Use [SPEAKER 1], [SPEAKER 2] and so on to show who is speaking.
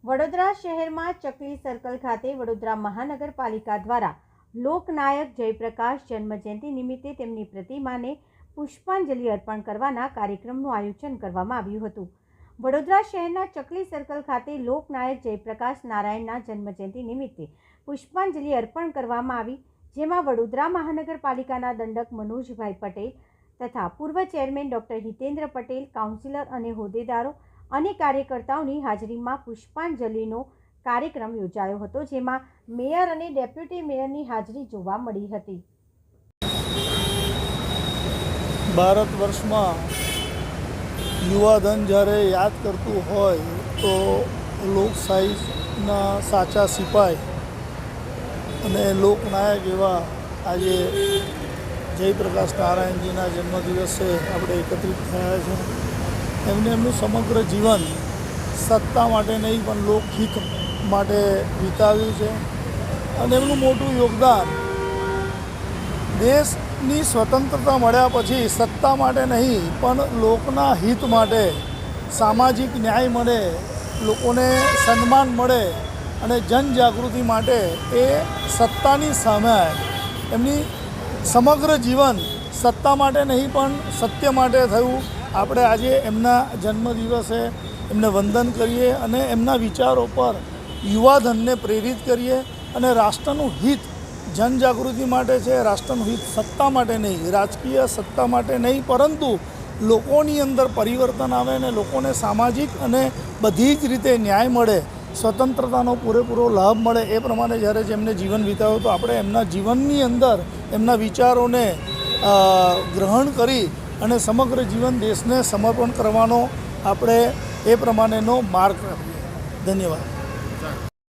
[SPEAKER 1] વડોદરા શહેરમાં ચકલી સર્કલ ખાતે વડોદરા મહાનગરપાલિકા દ્વારા લોકનાયક જયપ્રકાશ જન્મજયંતિ નિમિત્તે તેમની પ્રતિમાને પુષ્પાંજલિ અર્પણ કરવાના કાર્યક્રમનું આયોજન કરવામાં આવ્યું હતું। વડોદરા શહેરના ચકલી સર્કલ ખાતે લોકનાયક જયપ્રકાશ નારાયણના જન્મજયંતિ નિમિત્તે પુષ્પાંજલિ અર્પણ કરવામાં આવી, જેમાં વડોદરા મહાનગરપાલિકાના દંડક મનોજભાઈ પટેલ તથા પૂર્વ chairman doctor Hitendra Patel, councillor અને હોદ્દેદારો અને કાર્યકર્તાઓની હાજરીમાં પુષ્પાંજલિનો કાર્યક્રમ યોજાયો હતો, જેમાં મેયર અને ડેપ્યુટી મેયરની હાજરી જોવા મળી હતી।
[SPEAKER 2] ભારત વર્ષમાં યુવાધન જ્યારે યાદ કરતું હોય તો લોકશાહીના સાચા સિપાઈ અને લોકનાયક એવા આજે જયપ્રકાશ નારાયણજીના જન્મદિવસે આપણે એકત્રિત થયા છે। એમનું સમગ્ર જીવન સત્તા માટે નહીં પણ લોકહિત માટે વિતાવ્યું છે અને એમનું મોટું યોગદાન દેશની સ્વતંત્રતા મળ્યા પછી સત્તા માટે નહીં પણ લોકના હિત માટે, સામાજિક ન્યાય મળે, લોકોને સન્માન મળે અને જનજાગૃતિ માટે એ સત્તાની સામે એમની સમગ્ર જીવન સત્તા માટે નહીં પણ સત્ય માટે થયું। આપણે આજે એમના જન્મદિવસે એમને વંદન કરીએ અને એમના વિચારો પર યુવાધનને પ્રેરિત કરીએ અને રાષ્ટ્રનું હિત જનજાગૃતિ માટે છે, રાષ્ટ્રનું હિત સત્તા માટે નહીં, રાજકીય સત્તા માટે નહીં, પરંતુ લોકોની અંદર પરિવર્તન આવે અને લોકોને સામાજિક અને બધી જ રીતે ન્યાય મળે, સ્વતંત્રતાનો પૂરેપૂરો લાભ મળે, એ પ્રમાણે જ્યારે જેમને જીવન વિતાવ્યું તો આપણે એમના જીવનની અંદર એમના વિચારોને ગ્રહણ કરી અને સમગ્ર જીવન દેશને સમર્પણ કરવાનો આપણે એ પ્રમાણેનો માર્ગ આપીએ। ધન્યવાદ।